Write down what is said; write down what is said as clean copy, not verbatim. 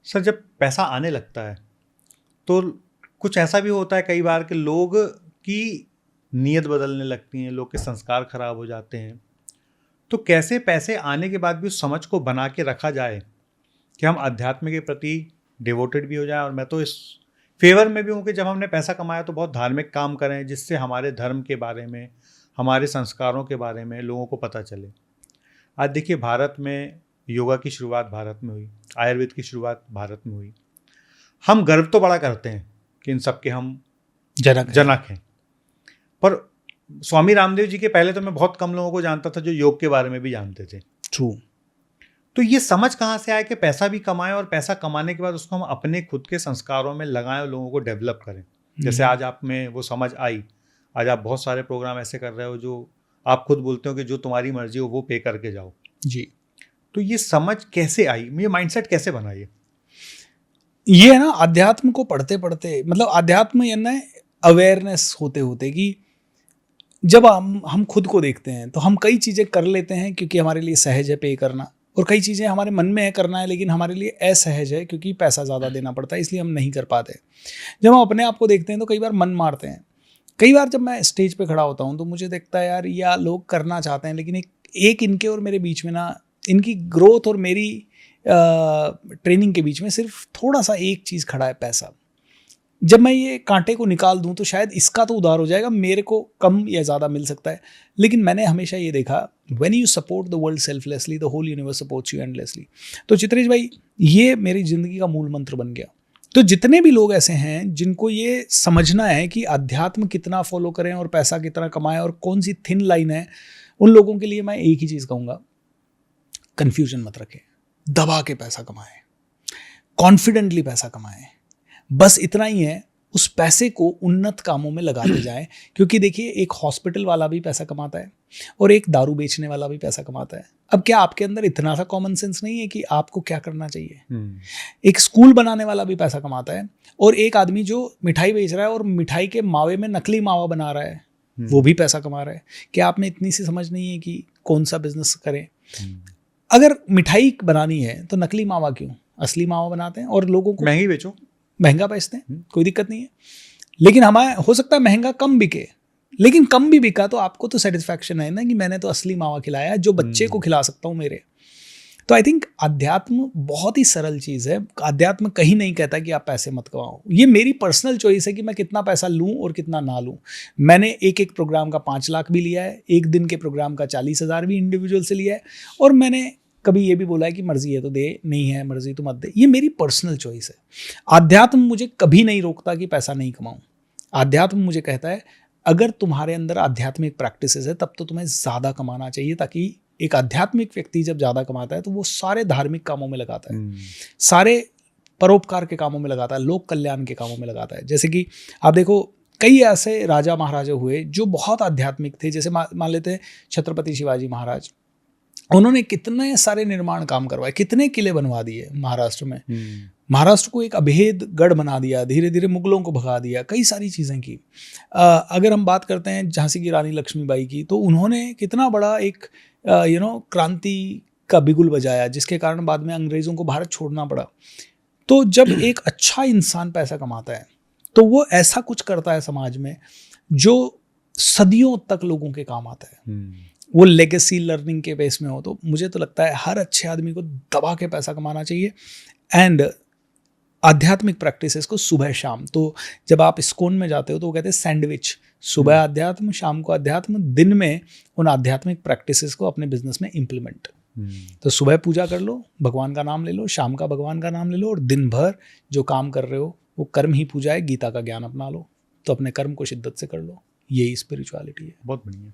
Sir जब पैसा आने लगता है तो कुछ ऐसा भी होता है कई बार कि लोग की नीयत बदलने लगती है, लोग के संस्कार खराब हो जाते हैं। तो कैसे पैसे आने के बाद भी उस समझ को बना के रखा जाए कि हम अध्यात्म के प्रति डिवोटेड भी हो जाएं। और मैं तो इस फेवर में भी हूँ कि जब हमने पैसा कमाया तो बहुत धार्मिक काम करें जिससे हमारे धर्म के बारे में, हमारे संस्कारों के बारे में लोगों को पता चले। आज देखिए, भारत में योगा की शुरुआत भारत में हुई, आयुर्वेद की शुरुआत भारत में हुई। हम गर्व तो बड़ा करते हैं कि इन सब के हम जनक हैं, पर स्वामी रामदेव जी के पहले तो मैं बहुत कम लोगों को जानता था जो योग के बारे में भी जानते थे। ट्रू। तो ये समझ कहाँ से आया कि पैसा भी कमाएं और पैसा कमाने के बाद उसको हम अपने खुद के संस्कारों में लगाएं और लोगों को डेवलप करें। जैसे आज आप में वो समझ आई, आज आप बहुत सारे प्रोग्राम ऐसे कर रहे हो जो आप खुद बोलते हो कि जो तुम्हारी मर्जी हो वो पे करके जाओ जी। तो ये समझ कैसे आई, ये माइंडसेट कैसे बना? ये है ना, अध्यात्म को पढ़ते पढ़ते, मतलब अध्यात्म ये ना अवेयरनेस होते होते कि जब हम खुद को देखते हैं तो हम कई चीज़ें कर लेते हैं क्योंकि हमारे लिए सहज है पे करना, और कई चीज़ें हमारे मन में है करना है लेकिन हमारे लिए असहज है क्योंकि पैसा ज़्यादा देना पड़ता है, इसलिए हम नहीं कर पाते। जब हम अपने आप को देखते हैं तो कई बार मन मारते हैं। कई बार जब मैं स्टेज पे खड़ा होता हूँ तो मुझे देखता है यार, या लोग करना चाहते हैं लेकिन एक इनके और मेरे बीच में ना, इनकी ग्रोथ और मेरी ट्रेनिंग के बीच में सिर्फ थोड़ा सा एक चीज़ खड़ा है, पैसा। जब मैं ये कांटे को निकाल दूं तो शायद इसका तो उधार हो जाएगा, मेरे को कम या ज़्यादा मिल सकता है। लेकिन मैंने हमेशा ये देखा, when you support the world selflessly the whole universe supports you endlessly. तो चित्रेश भाई, ये मेरी ज़िंदगी का मूल मंत्र बन गया। तो जितने भी लोग ऐसे हैं जिनको ये समझना है कि अध्यात्म कितना फॉलो करें और पैसा कितना कमाएं और कौन सी थिन लाइन है, उन लोगों के लिए मैं एक ही चीज़ कहूँगा, कन्फ्यूजन मत रखें, दबा के पैसा कमाएं, कॉन्फिडेंटली पैसा कमाएं। बस इतना ही है, उस पैसे को उन्नत कामों में लगाते जाएं। क्योंकि देखिए, एक हॉस्पिटल वाला भी पैसा कमाता है और एक दारू बेचने वाला भी पैसा कमाता है। अब क्या आपके अंदर इतना सा कॉमन सेंस नहीं है कि आपको क्या करना चाहिए? एक स्कूल बनाने वाला भी पैसा कमाता है और एक आदमी जो मिठाई बेच रहा है और मिठाई के मावे में नकली मावा बना रहा है, वो भी पैसा कमा रहा है। क्या आप में इतनी सी समझ नहीं है कि कौन सा बिजनेस करें? अगर मिठाई बनानी है तो नकली मावा क्यों, असली मावा बनाते हैं और लोगों को महंगी बेचो, महंगा बेचते हैं, कोई दिक्कत नहीं है। लेकिन हमारे हो सकता है महंगा कम बिके, लेकिन कम भी बिका तो आपको तो सेटिस्फैक्शन है ना कि मैंने तो असली मावा खिलाया जो बच्चे को खिला सकता हूँ मेरे। तो आई थिंक अध्यात्म बहुत ही सरल चीज़ है। अध्यात्म कहीं नहीं कहता कि आप पैसे मत कमाओ। ये मेरी पर्सनल चॉइस है कि मैं कितना पैसा लूँ और कितना ना लूँ। मैंने एक प्रोग्राम का 5 लाख भी लिया है, एक दिन के प्रोग्राम का 40,000 भी इंडिविजुअल से लिया है, और मैंने कभी ये भी बोला है कि मर्जी है तो दे, नहीं है मर्जी तो मत दे। ये मेरी पर्सनल चॉइस है। अध्यात्म मुझे कभी नहीं रोकता कि पैसा नहीं कमाऊं। अध्यात्म मुझे कहता है अगर तुम्हारे अंदर आध्यात्मिक प्रैक्टिसेस है तब तो तुम्हें ज़्यादा कमाना चाहिए, ताकि एक आध्यात्मिक व्यक्ति जब ज़्यादा कमाता है तो वो सारे धार्मिक कामों में लगाता है, सारे परोपकार के कामों में लगाता है, लोक कल्याण के कामों में लगाता है। जैसे कि आप देखो, कई ऐसे राजा महाराजा हुए जो बहुत आध्यात्मिक थे। जैसे मान लेते हैं छत्रपति शिवाजी महाराज, उन्होंने कितने सारे निर्माण काम करवाए, कितने किले बनवा दिए महाराष्ट्र में। महाराष्ट्र को एक अभेद गढ़ बना दिया, धीरे धीरे मुगलों को भगा दिया, कई सारी चीज़ें की। अगर हम बात करते हैं झांसी की रानी लक्ष्मीबाई की, तो उन्होंने कितना बड़ा एक क्रांति का बिगुल बजाया, जिसके कारण बाद में अंग्रेज़ों को भारत छोड़ना पड़ा। तो जब एक अच्छा इंसान पैसा कमाता है तो वो ऐसा कुछ करता है समाज में जो सदियों तक लोगों के काम आता है। वो लेगेसी लर्निंग के बेस में हो। तो मुझे तो लगता है हर अच्छे आदमी को दबा के पैसा कमाना चाहिए, एंड आध्यात्मिक प्रैक्टिसेस को सुबह शाम। तो जब आप इस्कॉन में जाते हो तो वो कहते हैं सैंडविच, सुबह अध्यात्म, शाम को अध्यात्म, दिन में उन आध्यात्मिक प्रैक्टिसेस को अपने बिजनेस में इम्प्लीमेंट। तो सुबह पूजा कर लो, भगवान का नाम ले लो, शाम का भगवान का नाम ले लो, और दिन भर जो काम कर रहे हो वो कर्म ही पूजा है। गीता का ज्ञान अपना लो, तो अपने कर्म को शिद्दत से कर लो। यही स्पिरिचुअलिटी है। बहुत बढ़िया।